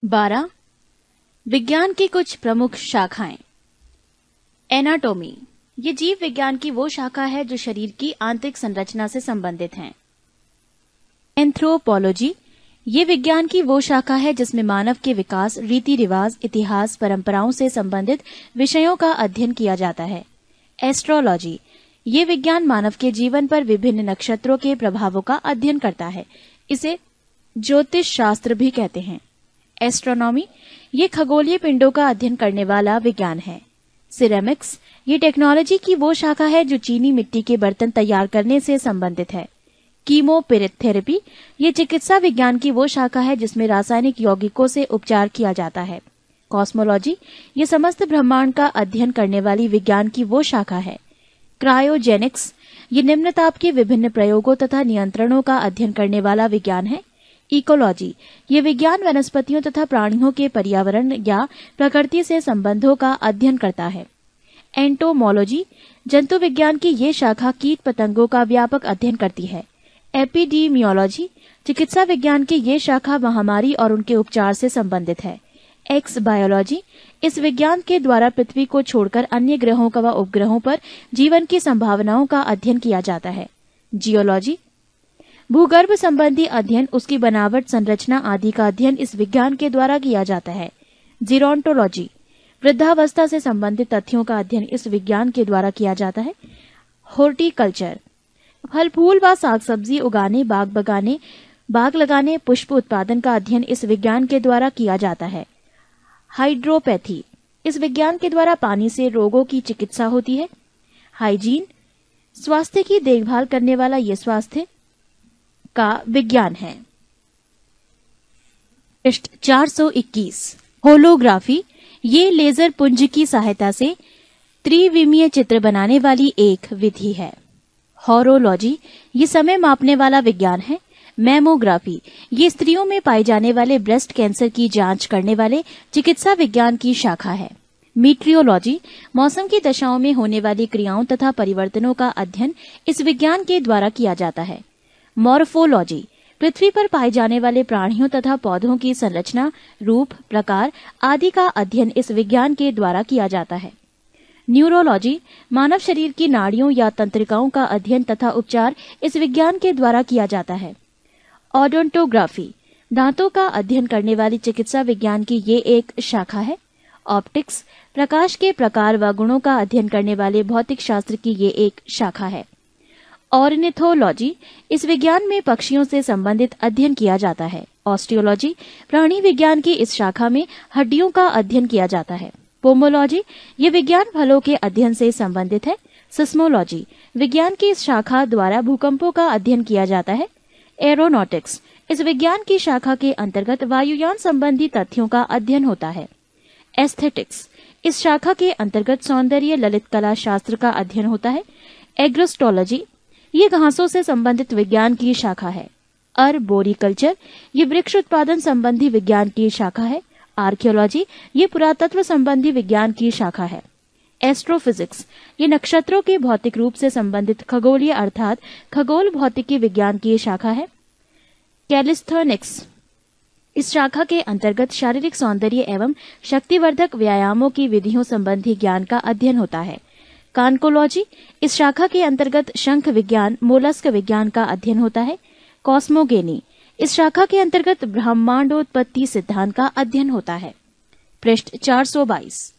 12. विज्ञान की कुछ प्रमुख शाखाएं। एनाटॉमी, ये जीव विज्ञान की वो शाखा है जो शरीर की आंतरिक संरचना से संबंधित है। एंथ्रोपोलॉजी, ये विज्ञान की वो शाखा है जिसमें मानव के विकास, रीति रिवाज, इतिहास, परंपराओं से संबंधित विषयों का अध्ययन किया जाता है। एस्ट्रोलॉजी, ये विज्ञान मानव के जीवन पर विभिन्न नक्षत्रों के प्रभावों का अध्ययन करता है। इसे ज्योतिष शास्त्र भी कहते हैं। एस्ट्रोनॉमी, ये खगोलीय पिंडों का अध्ययन करने वाला विज्ञान है। सिरेमिक्स, ये टेक्नोलॉजी की वो शाखा है जो चीनी मिट्टी के बर्तन तैयार करने से संबंधित है। कीमोथेरेपी, ये चिकित्सा विज्ञान की वो शाखा है जिसमें रासायनिक यौगिकों से उपचार किया जाता है। कॉस्मोलॉजी, ये समस्त ब्रह्मांड का अध्ययन करने वाली विज्ञान की वो शाखा है। क्रायोजेनिक्स, ये निम्न ताप के विभिन्न प्रयोगों तथा नियंत्रणों का अध्ययन करने वाला विज्ञान है। इकोलॉजी, ये विज्ञान वनस्पतियों तथा प्राणियों के पर्यावरण या प्रकृति से संबंधों का अध्ययन करता है। एंटोमोलॉजी, जंतु विज्ञान की ये शाखा कीट पतंगों का व्यापक अध्ययन करती है। एपिडीमियोलॉजी, चिकित्सा विज्ञान की ये शाखा महामारी और उनके उपचार से संबंधित है। एक्स बायोलॉजी, इस विज्ञान के द्वारा पृथ्वी को छोड़कर अन्य ग्रहों व उपग्रहों पर जीवन की संभावनाओं का अध्ययन किया जाता है। जियोलॉजी, भूगर्भ संबंधी अध्ययन, उसकी बनावट, संरचना आदि का अध्ययन इस विज्ञान के द्वारा किया जाता है। जीरोंटोलॉजी, वृद्धावस्था से संबंधित तथ्यों का अध्ययन इस विज्ञान के द्वारा किया जाता है। हॉर्टिकल्चर, फल फूल व साग सब्जी उगाने, बाग लगाने, पुष्प उत्पादन का अध्ययन इस विज्ञान के द्वारा किया जाता है। हाइड्रोपैथी, इस विज्ञान के द्वारा पानी से रोगों की चिकित्सा होती है। हाइजीन, स्वास्थ्य की देखभाल करने वाला ये स्वास्थ्य का विज्ञान है। पृष्ठ 421। होलोग्राफी, ये लेजर पुंज की सहायता से त्रिविमीय चित्र बनाने वाली एक विधि है। हॉरोलॉजी, ये समय मापने वाला विज्ञान है। मैमोग्राफी, ये स्त्रियों में पाए जाने वाले ब्रेस्ट कैंसर की जांच करने वाले चिकित्सा विज्ञान की शाखा है। मीट्रियोलॉजी, मौसम की दशाओं में होने वाली क्रियाओं तथा परिवर्तनों का अध्ययन इस विज्ञान के द्वारा किया जाता है। मॉर्फोलॉजी, पृथ्वी पर पाए जाने वाले प्राणियों तथा पौधों की संरचना, रूप, प्रकार आदि का अध्ययन इस विज्ञान के द्वारा किया जाता है। न्यूरोलॉजी, मानव शरीर की नाड़ियों या तंत्रिकाओं का अध्ययन तथा उपचार इस विज्ञान के द्वारा किया जाता है। ओडोंटोग्राफी, दांतों का अध्ययन करने वाली चिकित्सा विज्ञान की ये एक शाखा है। ऑप्टिक्स, प्रकाश के प्रकार व गुणों का अध्ययन करने वाले भौतिक शास्त्र की ये एक शाखा है। ऑर्निथोलॉजी, इस विज्ञान में पक्षियों से संबंधित अध्ययन किया जाता है। ऑस्टियोलॉजी, प्राणी विज्ञान की इस शाखा में हड्डियों का अध्ययन किया जाता है। पोमोलॉजी, ये विज्ञान फलों के अध्ययन से संबंधित है। सिस्मोलॉजी, विज्ञान की इस शाखा द्वारा भूकंपों का अध्ययन किया जाता है। एरोनॉटिक्स, इस विज्ञान की शाखा के अंतर्गत वायुयान संबंधी तथ्यों का अध्ययन होता है। एस्थेटिक्स, इस शाखा के अंतर्गत सौंदर्य ललित कला शास्त्र का अध्ययन होता है। एग्रोस्टोलॉजी, ये घासों से संबंधित विज्ञान की शाखा है। अर्बोरिकल्चर, ये वृक्ष उत्पादन संबंधी विज्ञान की शाखा है। आर्कियोलॉजी, ये पुरातत्व संबंधी विज्ञान की शाखा है। एस्ट्रोफिजिक्स, ये नक्षत्रों के भौतिक रूप से संबंधित खगोलीय अर्थात खगोल भौतिकी विज्ञान की शाखा है। कैलिस्थोनिक्स, इस शाखा के अंतर्गत शारीरिक सौंदर्य एवं शक्तिवर्धक व्यायामों की विधियों संबंधी ज्ञान का अध्ययन होता है। कान्कोलॉजी, इस शाखा के अंतर्गत शंख विज्ञान, मोलस्क विज्ञान का अध्ययन होता है। कॉस्मोगेनी, इस शाखा के अंतर्गत ब्रह्मांडोत्पत्ति सिद्धांत का अध्ययन होता है। पृष्ठ 422।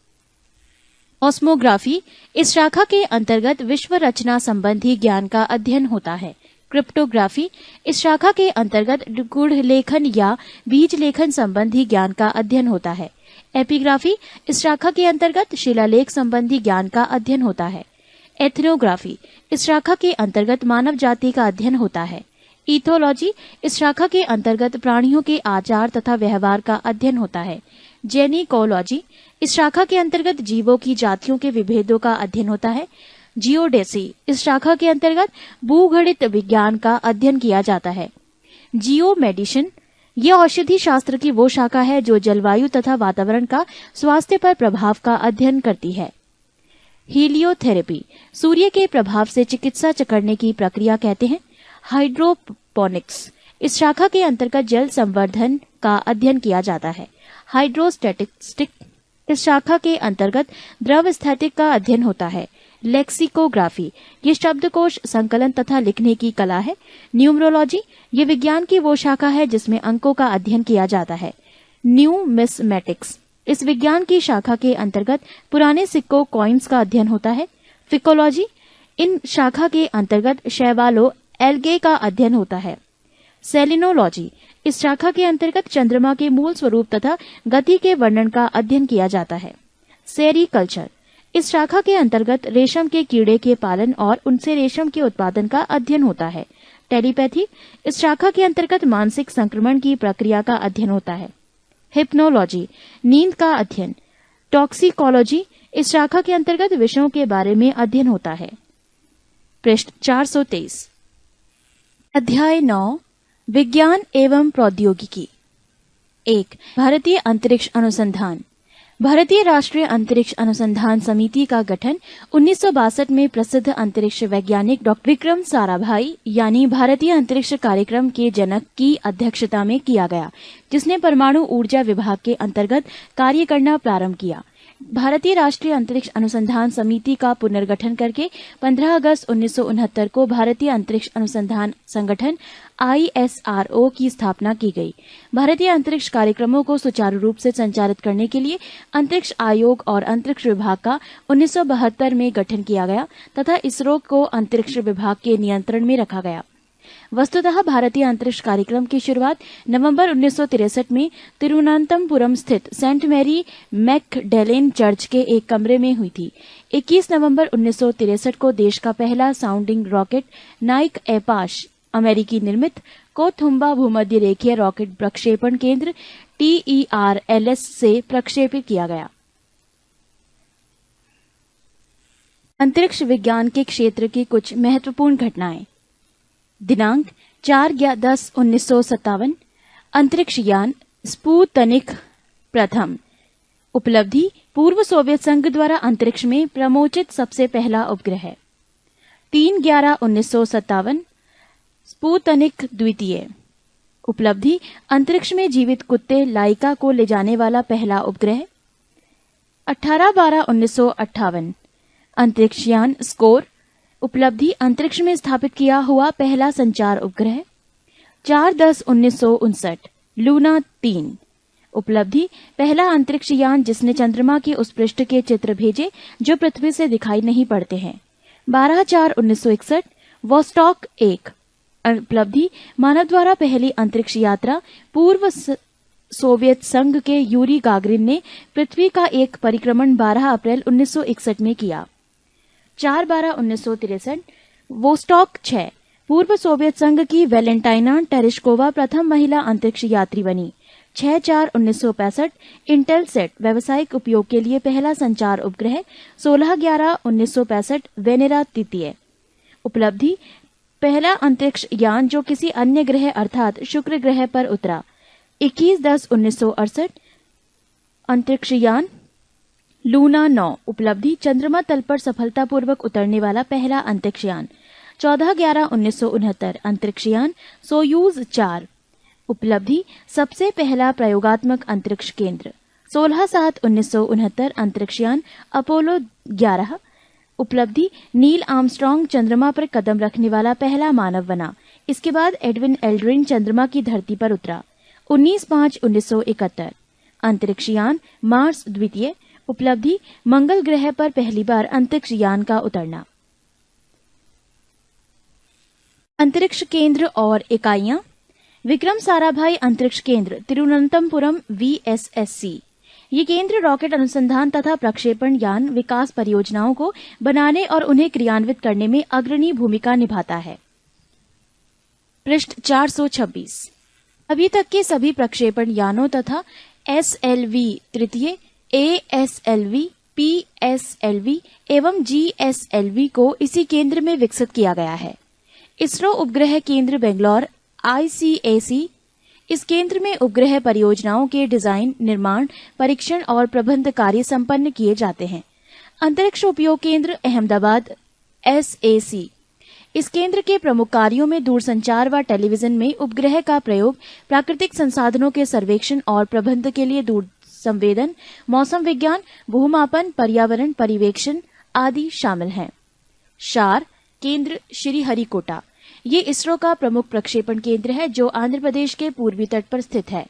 ऑस्मोग्राफी, इस शाखा के अंतर्गत विश्व रचना संबंधी ज्ञान का अध्ययन होता है। क्रिप्टोग्राफी, इस शाखा के अंतर्गत गुढ़ लेखन या बीज लेखन संबंधी ज्ञान का अध्ययन होता है। एपिग्राफी, इस शाखा के अंतर्गत शिलालेख संबंधी ज्ञान का अध्ययन होता है। एथनोग्राफी, इस शाखा के अंतर्गत मानव जाति का अध्ययन होता है। इथोलॉजी, इस शाखा के अंतर्गत प्राणियों के आचार तथा व्यवहार का अध्ययन होता है। जेनिकोलॉजी, इस शाखा के अंतर्गत जीवों की जातियों के विभेदों का अध्ययन होता है। जियोडेसी, इस शाखा के अंतर्गत भूगणित विज्ञान का अध्ययन किया जाता है। जियोमेडिसिन, यह औषधि शास्त्र की वो शाखा है जो जलवायु तथा वातावरण का स्वास्थ्य पर प्रभाव का अध्ययन करती है। हीलियोथेरेपी, सूर्य के प्रभाव से चिकित्सा करने की प्रक्रिया कहते हैं। हाइड्रोपोनिक्स, इस शाखा के अंतर्गत जल संवर्धन का अध्ययन किया जाता है। हाइड्रोस्टैटिस्टिक इस शाखा के अंतर्गत द्रव स्थैतिक का अध्ययन होता है। लेक्सिकोग्राफी ये शब्दकोश संकलन तथा लिखने की कला है। न्यूमरोलॉजी ये विज्ञान की वो शाखा है जिसमें अंकों का अध्ययन किया जाता है। न्यूमिस्मेटिक्स इस विज्ञान की शाखा के अंतर्गत पुराने सिक्कों कॉइन्स का अध्ययन होता है। फिकोलॉजी इन शाखा के अंतर्गत शैवालों एल्गे का अध्ययन होता है। सेलिनोलॉजी इस शाखा के अंतर्गत चंद्रमा के मूल स्वरूप तथा गति के वर्णन का अध्ययन किया जाता है। सेरीकल्चर इस शाखा के अंतर्गत रेशम के कीड़े के पालन और उनसे रेशम के उत्पादन का अध्ययन होता है। टेलीपैथी इस शाखा के अंतर्गत मानसिक संक्रमण की प्रक्रिया का अध्ययन होता है। हिप्नोलॉजी नींद का अध्ययन। टॉक्सिकोलॉजी इस शाखा के अंतर्गत विषयों के बारे में अध्ययन होता है। पृष्ठ 423। अध्याय 9 विज्ञान एवं प्रौद्योगिकी। 1 भारतीय अंतरिक्ष अनुसंधान। भारतीय राष्ट्रीय अंतरिक्ष अनुसंधान समिति का गठन 1962 में प्रसिद्ध अंतरिक्ष वैज्ञानिक डॉ. विक्रम साराभाई यानी भारतीय अंतरिक्ष कार्यक्रम के जनक की अध्यक्षता में किया गया, जिसने परमाणु ऊर्जा विभाग के अंतर्गत कार्य करना प्रारंभ किया। भारतीय राष्ट्रीय अंतरिक्ष अनुसंधान समिति का पुनर्गठन करके 15 अगस्त 1969 को भारतीय अंतरिक्ष अनुसंधान संगठन ISRO की स्थापना की गई। भारतीय अंतरिक्ष कार्यक्रमों को सुचारू रूप से संचालित करने के लिए अंतरिक्ष आयोग और अंतरिक्ष विभाग का 1972 में गठन किया गया तथा इसरो को अंतरिक्ष विभाग के नियंत्रण में रखा गया। वस्तुतः भारतीय अंतरिक्ष कार्यक्रम की शुरुआत नवंबर 1963 में तिरुवनंतपुरम स्थित सेंट मैरी मैक्डेलेन चर्च के एक कमरे में हुई थी। 21 नवंबर 1963 को देश का पहला साउंडिंग रॉकेट नाइक एपाश अमेरिकी निर्मित कोथुम्बा भूमध्य रेखीय रॉकेट प्रक्षेपण केंद्र TERLS से प्रक्षेपित किया गया। अंतरिक्ष विज्ञान के क्षेत्र की कुछ महत्वपूर्ण घटनाएं। दिनांक 4/10/1957 अंतरिक्ष यान स्पुतनिक प्रथम। उपलब्धि पूर्व सोवियत संघ द्वारा अंतरिक्ष में प्रमोचित सबसे पहला उपग्रह। 3/11/1957 स्पुतनिक द्वितीय। उपलब्धि अंतरिक्ष में जीवित कुत्ते लाइका को ले जाने वाला पहला उपग्रह। 18/12/1958 अंतरिक्ष यान स्कोर। उपलब्धि अंतरिक्ष में स्थापित किया हुआ पहला संचार उपग्रह। 4/10/1959 लूना 3। उपलब्धि पहला अंतरिक्ष यान जिसने चंद्रमा के उस पृष्ठ के चित्र भेजे जो पृथ्वी से दिखाई नहीं पड़ते हैं। 12/4/1961 वोस्टॉक 1। उपलब्धि मानव द्वारा पहली अंतरिक्ष यात्रा पूर्व सोवियत संघ के यूरी गागरिन ने पृथ्वी का एक परिक्रमण 12 अप्रैल 1961 में किया। 4/12/1963 वोस्टॉक 6। पूर्व सोवियत संघ की वैलेंटाइना टेरेशकोवा प्रथम महिला अंतरिक्ष यात्री बनी। 6/4/1965 इंटेलसेट व्यावसायिक उपयोग के लिए पहला संचार उपग्रह। 16/11/1965 वेनेरा तृतीय। उपलब्धि पहला अंतरिक्ष यान जो किसी अन्य ग्रह अर्थात शुक्र ग्रह पर उतरा। 21/10/1968 अंतरिक्ष यान लूना 9। उपलब्धि चंद्रमा तल पर सफलतापूर्वक उतरने वाला पहला अंतरिक्ष यान। 14/11/1969 अंतरिक्ष यान सोयूज 4। उपलब्धि सबसे पहला प्रयोगात्मक अंतरिक्ष केंद्र। 16/7/1969 अंतरिक्ष यान अपोलो 11। उपलब्धि नील आर्मस्ट्रांग चंद्रमा पर कदम रखने वाला पहला मानव बना। इसके बाद एडविन एल्ड्रिन चंद्रमा की धरती पर उतरा। 19/5/1971 अंतरिक्ष यान मार्स द्वितीय। उपलब्धि मंगल ग्रह पर पहली बार अंतरिक्ष यान का उतरना। अंतरिक्ष केंद्र और इकाइयां। विक्रम साराभाई अंतरिक्ष केंद्र तिरुवनंतपुरम VSSC। ये केंद्र रॉकेट अनुसंधान तथा प्रक्षेपण यान विकास परियोजनाओं को बनाने और उन्हें क्रियान्वित करने में अग्रणी भूमिका निभाता है। पृष्ठ 426। अभी तक के सभी प्रक्षेपण यानों तथा SLV तृतीय, ASLV, PSLV एवं GSLV को इसी केंद्र में विकसित किया गया है। इसरो उपग्रह केंद्र बेंगलौर ICAC। इस केंद्र में उपग्रह परियोजनाओं के डिजाइन, निर्माण, परीक्षण और प्रबंध कार्य संपन्न किए जाते हैं। अंतरिक्ष उपयोग केंद्र अहमदाबाद SAC। इस केंद्र के प्रमुख कार्यों में दूरसंचार व टेलीविजन में उपग्रह का प्रयोग, प्राकृतिक संसाधनों के सर्वेक्षण और प्रबंध के लिए दूर संवेदन, मौसम विज्ञान, भूमापन, पर्यावरण पर्यवेक्षण आदि शामिल हैं। शार केंद्र श्रीहरिकोटा ये इसरो का प्रमुख प्रक्षेपण केंद्र है जो आंध्र प्रदेश के पूर्वी तट पर स्थित है।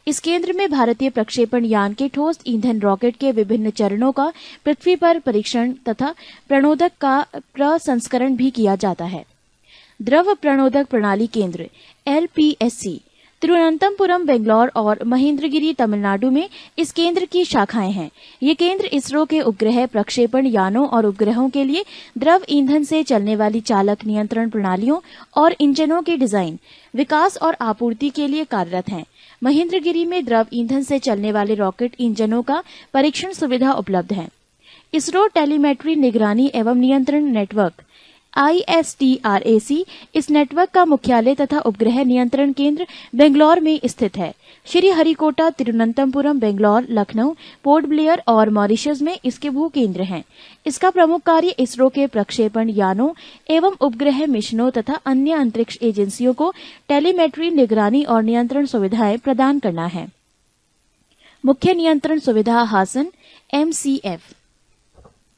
इस केंद्र में भारतीय प्रक्षेपण यान के ठोस ईंधन रॉकेट के विभिन्न चरणों का पृथ्वी पर परीक्षण तथा प्रणोदक का प्रसंस्करण भी किया जाता है। द्रव प्रणोदक प्रणाली केंद्र LPSC तिरुवनंतपुरम बेंगलोर और महेंद्रगिरी तमिलनाडु में इस केंद्र की शाखाएं हैं। ये केंद्र इसरो के उपग्रह प्रक्षेपण यानों और उपग्रहों के लिए द्रव ईंधन से चलने वाली चालक नियंत्रण प्रणालियों और इंजनों के डिजाइन, विकास और आपूर्ति के लिए कार्यरत हैं। महेंद्रगिरी में द्रव ईंधन से चलने वाले रॉकेट इंजनों का परीक्षण सुविधा उपलब्ध है। इसरो टेलीमेट्री निगरानी एवं नियंत्रण नेटवर्क ISTRAC इस नेटवर्क का मुख्यालय तथा उपग्रह नियंत्रण केंद्र बेंगलोर में स्थित है। श्रीहरिकोटा, तिरुवनंतपुरम, बेंगलोर, लखनऊ, पोर्ट ब्लेयर और मॉरिशस में इसके भू केंद्र हैं। इसका प्रमुख कार्य इसरो के प्रक्षेपण यानों एवं उपग्रह मिशनों तथा अन्य अंतरिक्ष एजेंसियों को टेलीमेट्री निगरानी और नियंत्रण सुविधाएं प्रदान करना है। मुख्य नियंत्रण सुविधा हासन MCF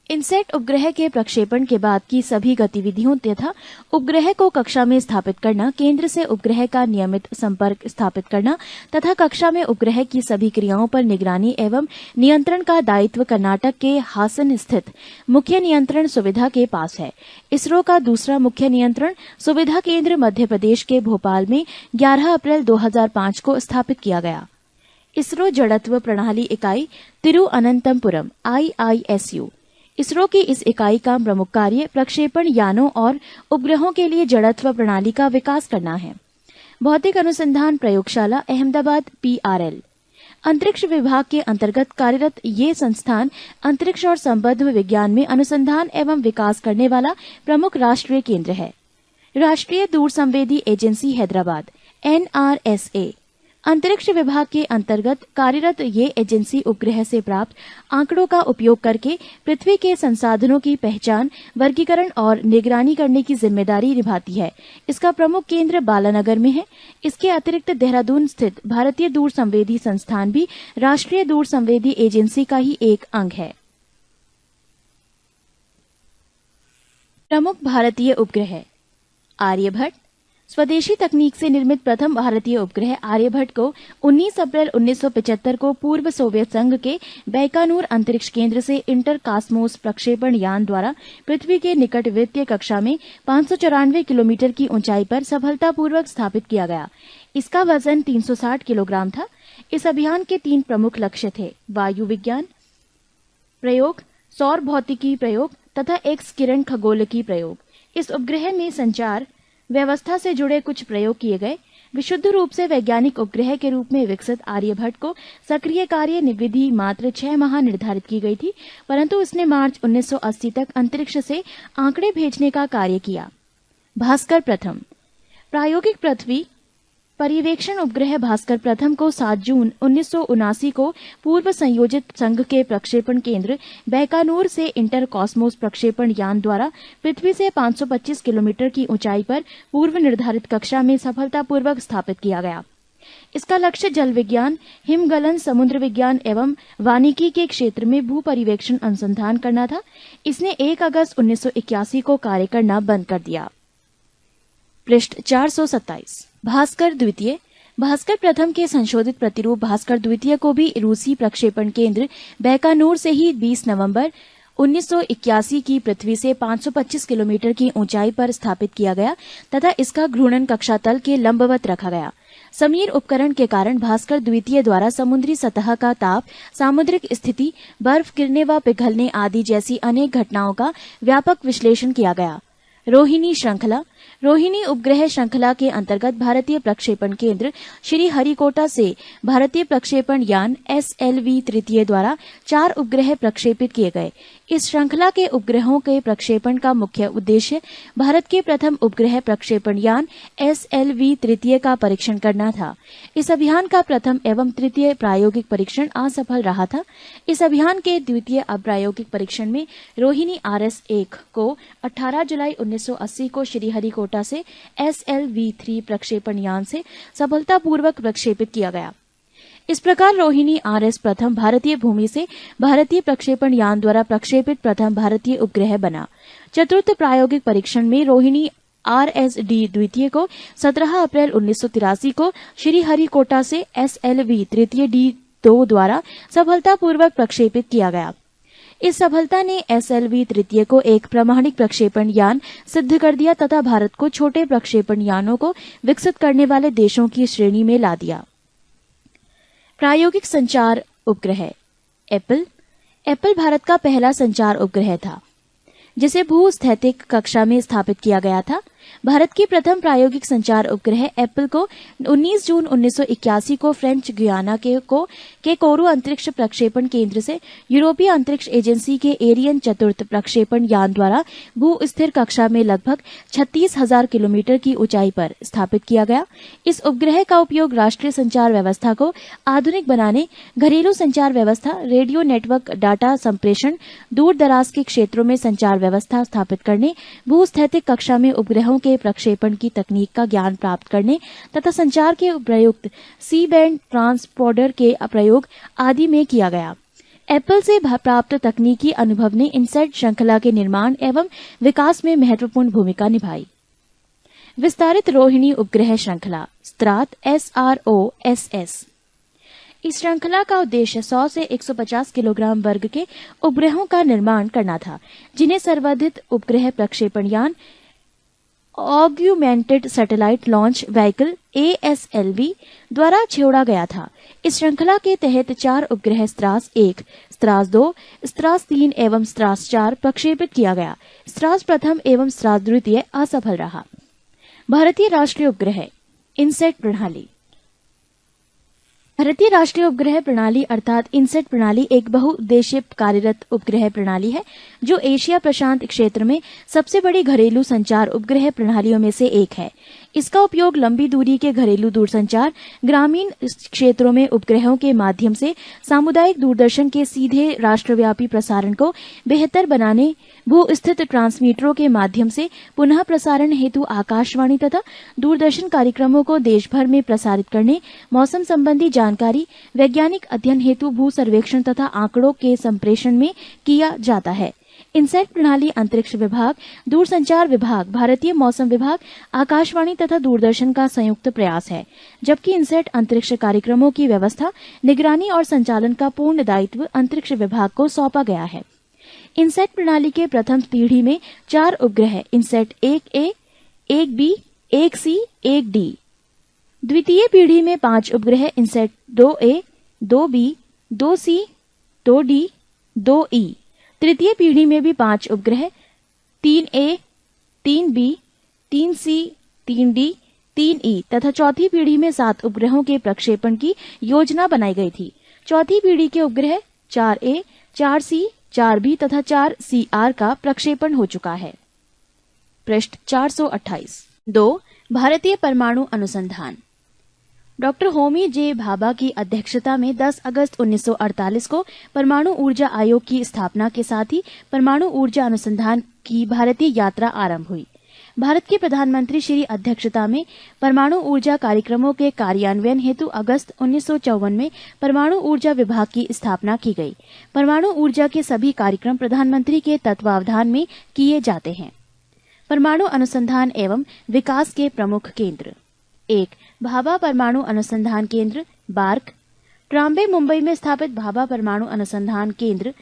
इनसेट उपग्रह के प्रक्षेपण के बाद की सभी गतिविधियों तथा उपग्रह को कक्षा में स्थापित करना, केंद्र से उपग्रह का नियमित संपर्क स्थापित करना तथा कक्षा में उपग्रह की सभी क्रियाओं पर निगरानी एवं नियंत्रण का दायित्व कर्नाटक के हासन स्थित मुख्य नियंत्रण सुविधा के पास है। इसरो का दूसरा मुख्य नियंत्रण सुविधा केंद्र मध्य प्रदेश के भोपाल में 11 अप्रैल 2005 को स्थापित किया गया। इसरो जड़त्व प्रणाली इकाई तिरुअनंतपुरम IISU इसरो की इस इकाई का प्रमुख कार्य प्रक्षेपण यानों और उपग्रहों के लिए जड़त्व प्रणाली का विकास करना है। भौतिक अनुसंधान प्रयोगशाला अहमदाबाद PRL अंतरिक्ष विभाग के अंतर्गत कार्यरत ये संस्थान अंतरिक्ष और संबद्ध विज्ञान में अनुसंधान एवं विकास करने वाला प्रमुख राष्ट्रीय केंद्र है। राष्ट्रीय दूरसंवेदी एजेंसी हैदराबाद NRSA अंतरिक्ष विभाग के अंतर्गत कार्यरत ये एजेंसी उपग्रह से प्राप्त आंकड़ों का उपयोग करके पृथ्वी के संसाधनों की पहचान, वर्गीकरण और निगरानी करने की जिम्मेदारी निभाती है। इसका प्रमुख केंद्र बालानगर में है। इसके अतिरिक्त देहरादून स्थित भारतीय दूरसंवेदी संस्थान भी राष्ट्रीय दूरसंवेदी एजेंसी का ही एक अंग है। प्रमुख भारतीय उपग्रह आर्यभट्ट स्वदेशी तकनीक से निर्मित प्रथम भारतीय उपग्रह आर्यभट्ट को 19 अप्रैल 1975 को पूर्व सोवियत संघ के बैकानूर अंतरिक्ष केंद्र से इंटर कॉस्मोस प्रक्षेपण यान द्वारा पृथ्वी के निकट वृत्तीय कक्षा में 594 किलोमीटर की ऊंचाई पर सफलतापूर्वक स्थापित किया गया। इसका वजन 360 किलोग्राम था। इस अभियान के 3 प्रमुख लक्ष्य थे: वायु विज्ञान प्रयोग, सौर भौतिकी प्रयोग तथा एक्स किरण खगोलकी प्रयोग। इस उपग्रह में संचार व्यवस्था से जुड़े कुछ प्रयोग किए गए। विशुद्ध रूप से वैज्ञानिक उपग्रह के रूप में विकसित आर्यभट्ट को सक्रिय कार्य निविधि मात्र 6 माह निर्धारित की गई थी, परंतु उसने मार्च 1980 तक अंतरिक्ष से आंकड़े भेजने का कार्य किया। भास्कर प्रथम प्रायोगिक पृथ्वी पर्यवेक्षण उपग्रह भास्कर प्रथम को 7 जून 1979 को पूर्व संयोजित संघ के प्रक्षेपण केंद्र बैकानूर से इंटर कॉस्मोस प्रक्षेपण यान द्वारा पृथ्वी से 525 किलोमीटर की ऊंचाई पर पूर्व निर्धारित कक्षा में सफलतापूर्वक स्थापित किया गया। इसका लक्ष्य जल विज्ञान, हिमगलन, समुद्र विज्ञान एवं वानिकी के क्षेत्र में भू पर्यवेक्षण अनुसंधान करना था। इसने 1 अगस्त 1981 को कार्य करना बंद कर दिया। पृष्ठ 427 भास्कर द्वितीय भास्कर प्रथम के संशोधित प्रतिरूप भास्कर द्वितीय को भी रूसी प्रक्षेपण केंद्र बैकानूर से ही 20 नवंबर 1981 की पृथ्वी से 525 किलोमीटर की ऊंचाई पर स्थापित किया गया तथा इसका घूर्णन कक्षा तल के लंबवत रखा गया। समीर उपकरण के कारण भास्कर द्वितीय द्वारा समुद्री सतह का ताप, सामुद्रिक स्थिति, बर्फ गिरने व पिघलने आदि जैसी अनेक घटनाओं का व्यापक विश्लेषण किया गया। रोहिणी श्रृंखला रोहिणी उपग्रह श्रृंखला के अंतर्गत भारतीय प्रक्षेपण केंद्र श्रीहरिकोटा से भारतीय प्रक्षेपण यान SLV तृतीय द्वारा 4 उपग्रह प्रक्षेपित किए गए। इस श्रृंखला के उपग्रहों के प्रक्षेपण का मुख्य उद्देश्य भारत के प्रथम उपग्रह प्रक्षेपण यान SLV तृतीय का परीक्षण करना था। इस अभियान का प्रथम एवं तृतीय प्रायोगिक परीक्षण असफल रहा था। इस अभियान के द्वितीय अप्रायोगिक परीक्षण में रोहिणी RS-1 को 18 जुलाई 1980 को श्रीहरिकोटा से SLV-3 प्रक्षेपण यान से सफलतापूर्वक प्रक्षेपित किया गया। इस प्रकार रोहिणी RS प्रथम भारतीय भूमि से भारतीय प्रक्षेपण यान द्वारा प्रक्षेपित प्रथम भारतीय उपग्रह बना। चतुर्थ प्रायोगिक परीक्षण में रोहिणी RS-D द्वितीय को 17 अप्रैल 1983 को श्रीहरिकोटा से SLV तृतीय D2 द्वारा सफलतापूर्वक प्रक्षेपित किया गया। इस सफलता ने SLV तृतीय को एक प्रामाणिक प्रक्षेपण यान सिद्ध कर दिया तथा भारत को छोटे प्रक्षेपण यानों को विकसित करने वाले देशों की श्रेणी में ला दिया। प्रायोगिक संचार उपग्रह एप्पल भारत का पहला संचार उपग्रह था जिसे भूस्थैतिक कक्षा में स्थापित किया गया था। भारत की प्रथम प्रायोगिक संचार उपग्रह एप्पल को 19 जून 1981 को फ्रेंच गुयाना के कोरू अंतरिक्ष प्रक्षेपण केंद्र से यूरोपीय अंतरिक्ष एजेंसी के एरियन चतुर्थ प्रक्षेपण यान द्वारा भू स्थिर कक्षा में लगभग 36,000 किलोमीटर की ऊंचाई पर स्थापित किया गया। इस उपग्रह का उपयोग राष्ट्रीय संचार व्यवस्था को आधुनिक बनाने, घरेलू संचार व्यवस्था, रेडियो नेटवर्क डाटा संप्रेषण, दूर दराज के क्षेत्रों में संचार व्यवस्था स्थापित करने, भूस्थैतिक कक्षा में उपग्रहों के प्रक्षेपण की तकनीक का ज्ञान प्राप्त करने तथा संचार के प्रयुक्त सी बैंड ट्रांसपोंडर के प्रयोग आदि में किया गया। एप्पल से प्राप्त तकनीकी अनुभव ने इनसैट श्रृंखला के निर्माण एवं विकास में महत्वपूर्ण भूमिका निभाई। विस्तारित रोहिणी उपग्रह श्रृंखला स्त्रात SROSS। इस श्रृंखला का उद्देश्य 100 से 150 किलोग्राम वर्ग के उपग्रहों का निर्माण करना था, जिन्हें सर्वाधिक उपग्रह प्रक्षेपण यान augmented satellite launch vehicle ASLV द्वारा छोड़ा गया था। इस श्रृंखला के तहत 4 उपग्रह स्त्रास 1, स्त्रास 2, स्त्रास 3 एवं स्त्रास 4 प्रक्षेपित किया गया। स्त्रास प्रथम एवं स्त्रास द्वितीय असफल रहा। भारतीय राष्ट्रीय उपग्रह इनसैट प्रणाली। भारतीय राष्ट्रीय उपग्रह प्रणाली अर्थात इनसैट प्रणाली एक बहुउद्देशीय कार्यरत उपग्रह प्रणाली है जो एशिया प्रशांत क्षेत्र में सबसे बड़ी घरेलू संचार उपग्रह प्रणालियों में से एक है। इसका उपयोग लंबी दूरी के घरेलू दूरसंचार, ग्रामीण क्षेत्रों में उपग्रहों के माध्यम से सामुदायिक दूरदर्शन के सीधे राष्ट्रव्यापी प्रसारण को बेहतर बनाने, भू-स्थित ट्रांसमीटरों के माध्यम से पुनः प्रसारण हेतु आकाशवाणी तथा दूरदर्शन कार्यक्रमों को देश भर में प्रसारित करने, मौसम संबंधी जानकारी, वैज्ञानिक अध्ययन हेतु भू सर्वेक्षण तथा आंकड़ों के संप्रेषण में किया जाता है। इनसैट प्रणाली अंतरिक्ष विभाग, दूरसंचार विभाग, भारतीय मौसम विभाग, आकाशवाणी तथा दूरदर्शन का संयुक्त प्रयास है, जबकि इनसैट अंतरिक्ष कार्यक्रमों की व्यवस्था, निगरानी और संचालन का पूर्ण दायित्व अंतरिक्ष विभाग को सौंपा गया है। इनसैट प्रणाली के प्रथम पीढ़ी में 4 उपग्रह INSAT 1A, 1B, 1C, 1D। द्वितीय पीढ़ी में 5 उपग्रह INSAT 2A, 2B, 2C, 2D, 2E। तृतीय पीढ़ी में भी 5 उपग्रह 3A, 3B, 3C, 3D, 3E तथा चौथी पीढ़ी में 7 उपग्रहों के प्रक्षेपण की योजना बनाई गई थी। चौथी पीढ़ी के उपग्रह 4A, 4C, 4B तथा 4CR का प्रक्षेपण हो चुका है। पृष्ठ 428। 2. भारतीय परमाणु अनुसंधान। डॉक्टर होमी जे भाभा की अध्यक्षता में 10 अगस्त 1948 को परमाणु ऊर्जा आयोग की स्थापना के साथ ही परमाणु ऊर्जा अनुसंधान की भारतीय यात्रा आरंभ हुई। भारत के प्रधानमंत्री श्री अध्यक्षता में परमाणु ऊर्जा कार्यक्रमों के कार्यान्वयन हेतु अगस्त 1954 में परमाणु ऊर्जा विभाग की स्थापना की गई। परमाणु ऊर्जा के सभी कार्यक्रम प्रधानमंत्री के तत्वावधान में किए जाते हैं। परमाणु अनुसंधान एवं विकास के प्रमुख केंद्र। 1. भाभा परमाणु अनुसंधान केंद्र बार्क। ट्राम्बे मुंबई में स्थापित भाभा परमाणु अनुसंधान केंद्र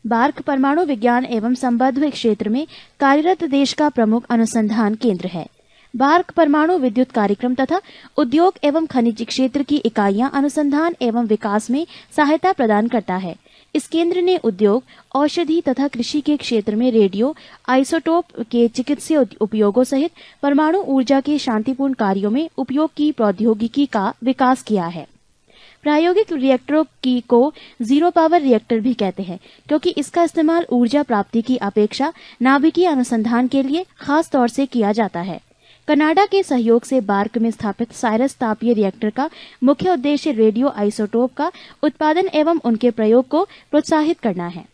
बार्क परमाणु विज्ञान एवं संबद्ध क्षेत्र में कार्यरत देश का प्रमुख अनुसंधान केंद्र है। बार्क परमाणु विद्युत कार्यक्रम तथा उद्योग एवं खनिज क्षेत्र की इकाइयां अनुसंधान एवं विकास में सहायता प्रदान करता है। इस केंद्र ने उद्योग, औषधि तथा कृषि के क्षेत्र में रेडियो आइसोटोप के चिकित्सीय उपयोगों सहित परमाणु ऊर्जा के शांतिपूर्ण कार्यों में उपयोग की प्रौद्योगिकी का विकास किया है। प्रायोगिक रिएक्टरों को जीरो पावर रिएक्टर भी कहते हैं, क्योंकि इसका इस्तेमाल ऊर्जा प्राप्ति की अपेक्षा नाभिकीय अनुसंधान के लिए खास तौर से किया जाता है। कनाडा के सहयोग से बार्क में स्थापित साइरस तापीय रिएक्टर का मुख्य उद्देश्य रेडियो आइसोटोप का उत्पादन एवं उनके प्रयोग को प्रोत्साहित करना है।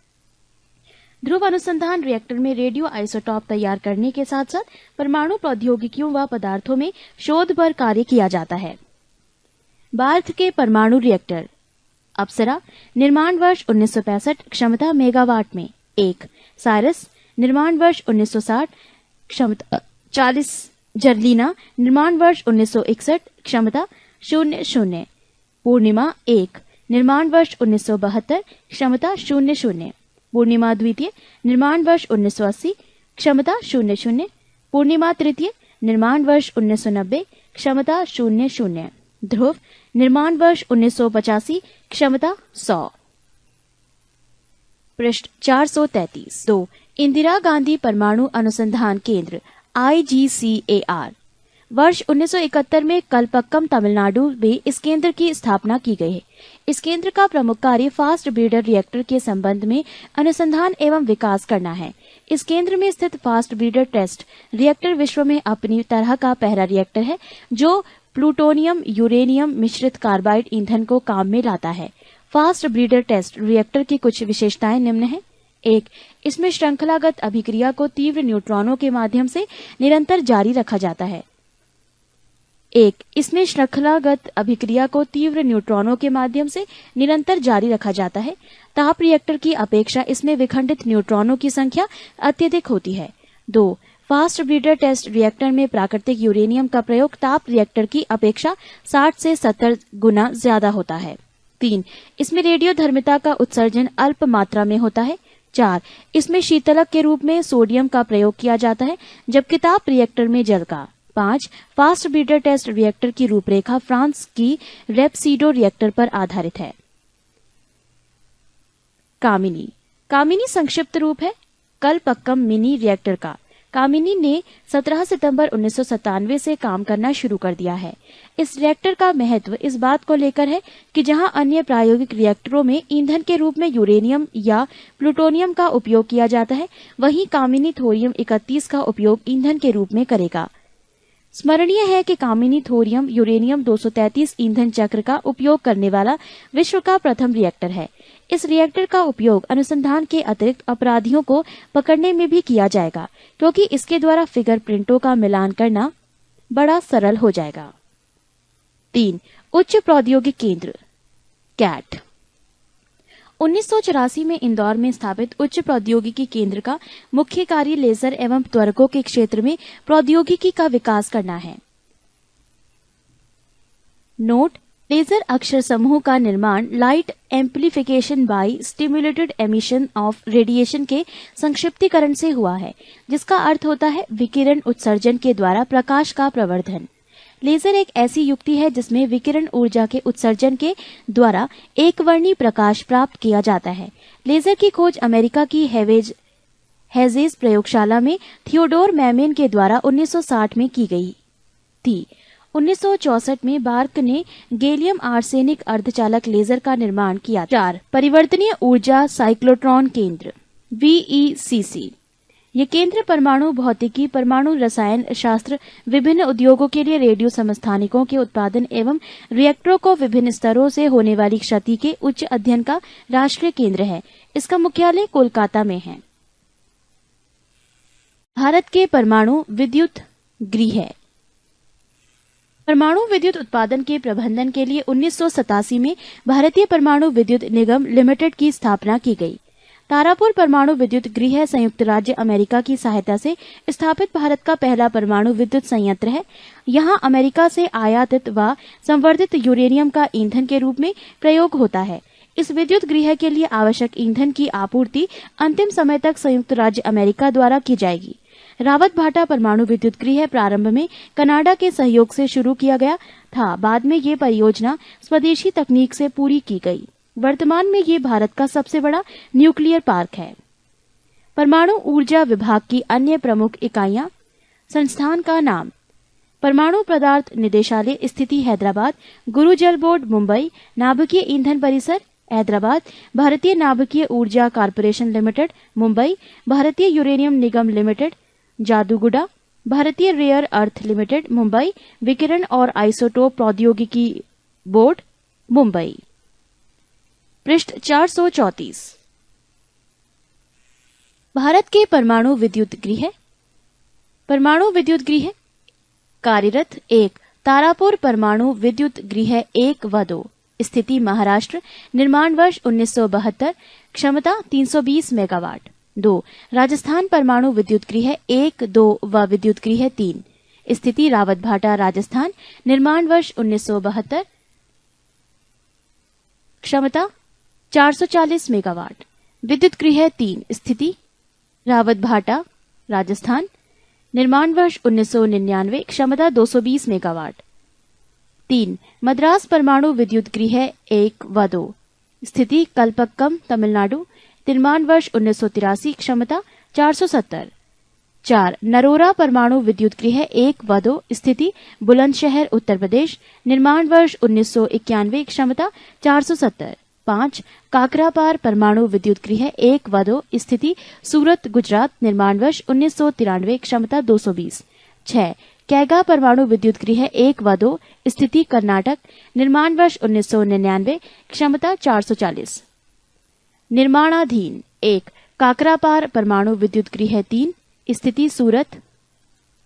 ध्रुव अनुसंधान रिएक्टर में रेडियो आइसोटोप तैयार करने के साथ साथ परमाणु प्रौद्योगिकियों व पदार्थों में शोध पर कार्य किया जाता है। बार्क के परमाणु रिएक्टर। अप्सरा, निर्माण वर्ष 1965, क्षमता मेगावाट में 1। साइरस, निर्माण वर्ष 1960, क्षमता 40। जर्लिना, निर्माण वर्ष 1961, क्षमता 00। पूर्णिमा 1, निर्माण वर्ष 1972, क्षमता 00। पूर्णिमा द्वितीय, निर्माण वर्ष 1980, क्षमता 00। पूर्णिमा तृतीय, निर्माण वर्ष 1990, क्षमता 00। ध्रुव, निर्माण वर्ष 1985, क्षमता 100। पृष्ठ 433। 2. इंदिरा गांधी परमाणु अनुसंधान केंद्र IGCAR। वर्ष 1971 में कलपक्कम, तमिलनाडु में इस केंद्र की स्थापना की गई है। इस केंद्र का प्रमुख कार्य फास्ट ब्रीडर रिएक्टर के संबंध में अनुसंधान एवं विकास करना है। इस केंद्र में स्थित फास्ट ब्रीडर टेस्ट रिएक्टर विश्व में अपनी तरह का पहला रिएक्टर है जो प्लूटोनियम यूरेनियम मिश्रित कार्बाइड ईंधन को काम में लाता है। फास्ट ब्रीडर टेस्ट रिएक्टर की कुछ विशेषताएं निम्न हैं। 1. इसमें श्रृंखलागत अभिक्रिया को तीव्र न्यूट्रॉनों के माध्यम से निरंतर जारी रखा जाता है। इसमें श्रृंखलागत अभिक्रिया को तीव्र न्यूट्रॉनों के माध्यम से निरंतर जारी रखा जाता है। ताप रिएक्टर की अपेक्षा इसमें विखंडित न्यूट्रॉनों की संख्या अत्यधिक होती है। 2. फास्ट ब्रीडर टेस्ट रिएक्टर में प्राकृतिक यूरेनियम का प्रयोग ताप रिएक्टर की अपेक्षा 60 से 70 गुना ज्यादा होता है। 3. इसमें रेडियोधर्मिता का उत्सर्जन अल्प मात्रा में होता है। 4. इसमें शीतलक के रूप में सोडियम का प्रयोग किया जाता है, जबकि ताप रिएक्टर में जल का। 5. फास्ट ब्रीडर टेस्ट रिएक्टर की रूपरेखा फ्रांस की रेपसीडो रिएक्टर पर आधारित है। कामिनी। कामिनी संक्षिप्त रूप है कलपक्कम मिनी रिएक्टर का। कामिनी ने 17 सितंबर 1997 से काम करना शुरू कर दिया है। इस रिएक्टर का महत्व इस बात को लेकर है कि जहां अन्य प्रायोगिक रिएक्टरों में ईंधन के रूप में यूरेनियम या प्लूटोनियम का उपयोग किया जाता है, वहीं कामिनी थोरियम 31 का उपयोग ईंधन के रूप में करेगा। स्मरणीय है कि कामिनी थोरियम यूरेनियम 233 ईंधन चक्र का उपयोग करने वाला विश्व का प्रथम रिएक्टर है। इस रिएक्टर का उपयोग अनुसंधान के अतिरिक्त अपराधियों को पकड़ने में भी किया जाएगा, क्योंकि इसके द्वारा फिगर प्रिंटों का मिलान करना बड़ा सरल हो जाएगा। 3. उच्च प्रौद्योगिक केंद्र कैट। 1984 में इंदौर में स्थापित उच्च प्रौद्योगिकी केंद्र का मुख्य कार्य लेजर एवं त्वरकों के क्षेत्र में प्रौद्योगिकी का विकास करना है। नोट: लेजर अक्षर समूह का निर्माण light amplification by stimulated emission of radiation के संक्षिप्तीकरण से हुआ है, जिसका अर्थ होता है विकिरण उत्सर्जन के द्वारा प्रकाश का प्रवर्धन। लेजर एक ऐसी युक्ति है जिसमें विकिरण ऊर्जा के उत्सर्जन के द्वारा एकवर्णी प्रकाश प्राप्त किया जाता है। लेजर की खोज अमेरिका की हेजेस प्रयोगशाला में थियोडोर मैमेन के द्वारा 1960 में की गई थी। 1964 में बार्क ने गैलियम आर्सेनिक अर्धचालक लेजर का निर्माण किया। 4. परिवर्तनीय ऊर्जा साइक्लोट्रॉन केंद्र VECC। ये केंद्र परमाणु भौतिकी, परमाणु रसायन शास्त्र, विभिन्न उद्योगों के लिए रेडियो समस्थानिकों के उत्पादन एवं रिएक्टरों को विभिन्न स्तरों से होने वाली क्षति के उच्च अध्ययन का राष्ट्रीय केंद्र है। इसका मुख्यालय कोलकाता में है। भारत के परमाणु विद्युत गृह। परमाणु विद्युत उत्पादन के प्रबंधन के लिए 1987 में भारतीय परमाणु विद्युत निगम लिमिटेड की स्थापना की गई। तारापुर परमाणु विद्युत गृह संयुक्त राज्य अमेरिका की सहायता से स्थापित भारत का पहला परमाणु विद्युत संयंत्र है। यहां अमेरिका से आयातित व संवर्धित यूरेनियम का ईंधन के रूप में प्रयोग होता है। इस विद्युत गृह के लिए आवश्यक ईंधन की आपूर्ति अंतिम समय तक संयुक्त राज्य अमेरिका द्वारा की जाएगी। रावत भाटा परमाणु विद्युत गृह प्रारंभ में कनाडा के सहयोग से शुरू किया गया था। बाद में ये परियोजना स्वदेशी तकनीक से पूरी की गई। वर्तमान में ये भारत का सबसे बड़ा न्यूक्लियर पार्क है। परमाणु ऊर्जा विभाग की अन्य प्रमुख इकाइयां। संस्थान का नाम: परमाणु पदार्थ निदेशालय, स्थिति हैदराबाद। गुरु जल बोर्ड मुंबई। नाभिकीय ईंधन परिसर हैदराबाद। भारतीय नाभिकीय ऊर्जा कॉर्पोरेशन लिमिटेड मुंबई। भारतीय यूरेनियम निगम लिमिटेड जादूगुड़ा। भारतीय रेयर अर्थ लिमिटेड मुंबई। विकिरण और आइसोटोप प्रौद्योगिकी बोर्ड मुंबई। पृष्ठ 434। भारत के परमाणु विद्युत गृह। परमाणु विद्युत गृह कार्यरत: 1 तारापुर परमाणु विद्युत गृह 1 व 2, स्थिति महाराष्ट्र। निर्माण वर्ष 1972। क्षमता 320 मेगावाट। 2 राजस्थान परमाणु विद्युत गृह 1, 2 व विद्युत गृह 3, स्थिति रावतभाटा राजस्थान। निर्माण वर्ष 1972। क्षमता 440 मेगावाट। विद्युत गृह 3, स्थिति रावतभाटा राजस्थान। निर्माण वर्ष 1999। क्षमता 220 मेगावाट। 3 मद्रास परमाणु विद्युत गृह 1 व 2, स्थिति कलपक्कम तमिलनाडु। निर्माण वर्ष 1983। क्षमता 470। 4 नरोरा परमाणु विद्युत गृह 1 व 2, स्थिति बुलंदशहर उत्तर प्रदेश। निर्माण वर्ष 1991। क्षमता 470। 5 काकरापार परमाणु विद्युत गृह 1 व 2, स्थिति सूरत गुजरात। निर्माण वर्ष 1993। क्षमता 220। 6 कैगा परमाणु विद्युत गृह 1 व 2, स्थिति कर्नाटक। निर्माण वर्ष 1999। क्षमता 440। निर्माणाधीन: 1 काकरापार परमाणु विद्युत गृह 3, स्थिति सूरत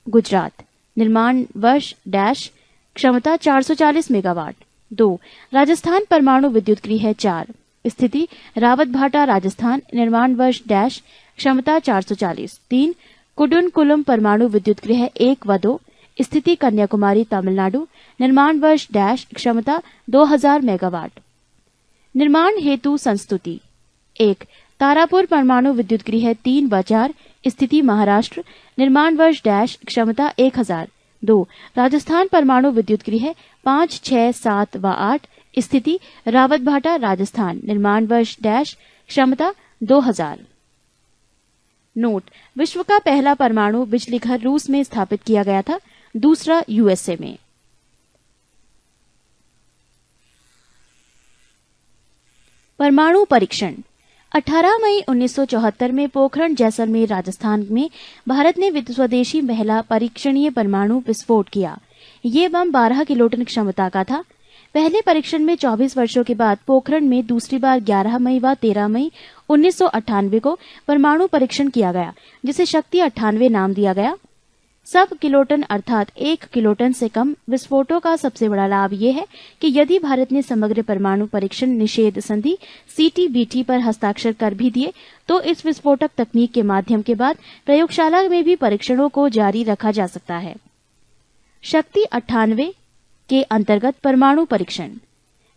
गुजरात। निर्माण वर्ष डैश क्षमता 440 मेगावाट। 2 राजस्थान परमाणु विद्युत गृह 4, स्थिति रावतभाटा राजस्थान। निर्माण वर्ष डैश क्षमता 440। 3 कुडुनकुलम परमाणु विद्युत गृह 1 व 2, स्थिति कन्याकुमारी तमिलनाडु। निर्माण वर्ष डैश क्षमता 2000 मेगावाट। निर्माण हेतु संस्तुति: 1 तारापुर परमाणु विद्युत गृह 3 व 4, स्थिति महाराष्ट्र। निर्माण वर्ष डैश क्षमता 1000। 2 राजस्थान परमाणु विद्युत गृह 5, 6, 7 व 8, स्थिति रावतभाटा राजस्थान। निर्माण वर्ष डैश क्षमता 2000। नोट: विश्व का पहला परमाणु बिजली घर रूस में स्थापित किया गया था, दूसरा यूएसए में। परमाणु परीक्षण: 18 मई 1974 में पोखरण जैसलमेर राजस्थान में भारत ने स्वदेशी महिला परीक्षणीय परमाणु विस्फोट किया। ये बम 12 किलोटन क्षमता का था। पहले परीक्षण में 24 वर्षों के बाद पोखरण में दूसरी बार 11 मई व 13 मई 1998 को परमाणु परीक्षण किया गया, जिसे शक्ति 98 नाम दिया गया। सब किलोटन अर्थात 1 किलोटन से कम विस्फोटों का सबसे बड़ा लाभ यह है कि यदि भारत ने समग्र परमाणु परीक्षण निषेध संधि CTBT पर हस्ताक्षर कर भी दिए तो इस विस्फोटक तकनीक के माध्यम के बाद प्रयोगशाला में भी परीक्षणों को जारी रखा जा सकता है। शक्ति 98 के अंतर्गत परमाणु परीक्षण।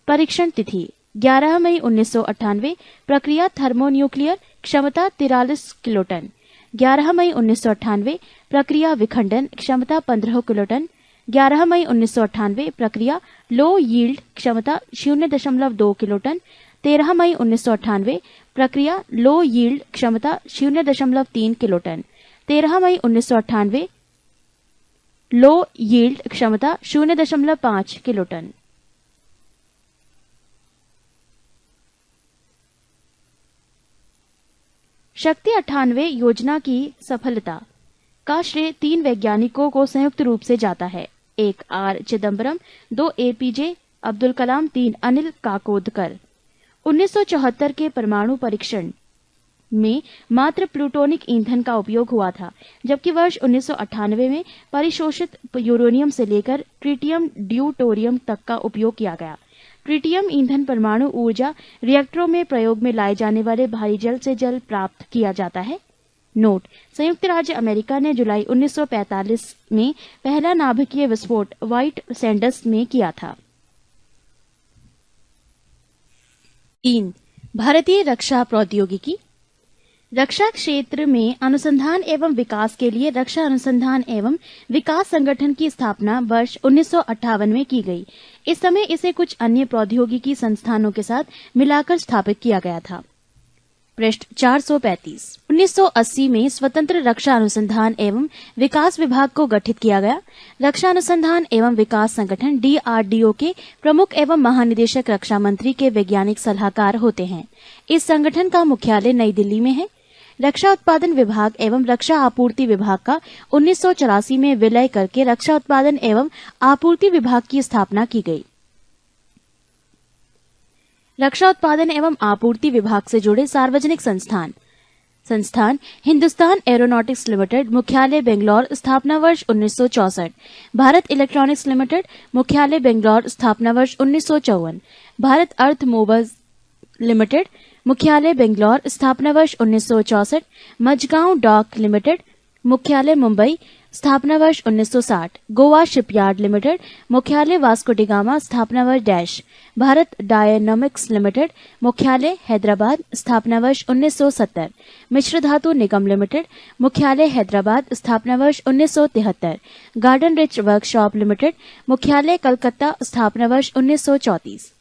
परीक्षण तिथि 11 मई 1998। प्रक्रिया थर्मोन्यूक्लियर। क्षमता 43 किलोटन। 11 मई 1998। प्रक्रिया विखंडन। क्षमता 15 किलोटन। 11 मई 1998। प्रक्रिया लो यील्ड। क्षमता 0.2 किलोटन। 13 मई 1998। प्रक्रिया लो यील्ड। क्षमता 0.3 किलोटन। 13 मई 1998। लो यील्ड क्षमता 0.5 किलोटन। शक्ति 98 योजना की सफलता का श्रेय 3 वैज्ञानिकों को संयुक्त रूप से जाता है। 1 आर चिदम्बरम, 2 APJ अब्दुल कलाम, 3 अनिल काकोदकर। 1974 के परमाणु परीक्षण में मात्र प्लूटोनिक ईंधन का उपयोग हुआ था, जबकि वर्ष 1998 में परिशोषित यूरेनियम से लेकर ट्रिटियम ड्यूटोरियम तक का उपयोग किया गया। ट्रिटियम ईंधन परमाणु ऊर्जा रिएक्टरों में प्रयोग में लाए जाने वाले भारी जल से जल प्राप्त किया जाता है। नोट: संयुक्त राज्य अमेरिका ने जुलाई 1945 में पहला नाभिकीय विस्फोट व्हाइट सैंडर्स में किया था। 3 भारतीय रक्षा प्रौद्योगिकी। रक्षा क्षेत्र में अनुसंधान एवं विकास के लिए रक्षा अनुसंधान एवं विकास संगठन की स्थापना वर्ष 1958 में की गई। इस समय इसे कुछ अन्य प्रौद्योगिकी संस्थानों के साथ मिलाकर स्थापित किया गया था। पृष्ठ 435। 1980 में स्वतंत्र रक्षा अनुसंधान एवं विकास विभाग को गठित किया गया। रक्षा अनुसंधान एवं विकास संगठन DRDO के प्रमुख एवं महानिदेशक रक्षा मंत्री के वैज्ञानिक सलाहकार होते हैं। इस संगठन का मुख्यालय नई दिल्ली में है। रक्षा उत्पादन विभाग एवं रक्षा आपूर्ति विभाग का 1984 में विलय करके रक्षा उत्पादन एवं आपूर्ति विभाग की स्थापना की गई। रक्षा उत्पादन एवं आपूर्ति विभाग से जुड़े सार्वजनिक संस्थान हिंदुस्तान एरोनॉटिक्स लिमिटेड, मुख्यालय बेंगलौर, स्थापना वर्ष 1964। भारत इलेक्ट्रॉनिक्स लिमिटेड, मुख्यालय बेंगलौर, स्थापना वर्ष 1954। भारत अर्थ मूवर्स लिमिटेड, मुख्यालय बेंगलौर, स्थापना वर्ष 1964। मझगांव डॉक लिमिटेड, मुख्यालय मुंबई, स्थापना वर्ष 1960। गोवा शिपयार्ड लिमिटेड, मुख्यालय वास्को डी गामा, स्थापना वर्ष डैश। भारत डायनामिक्स लिमिटेड, मुख्यालय हैदराबाद, स्थापना वर्ष 1970। मिश्र धातु निगम लिमिटेड, मुख्यालय हैदराबाद, स्थापना वर्ष 1973। गार्डन रिच वर्कशॉप लिमिटेड, मुख्यालय कलकत्ता, स्थापना वर्ष 1934।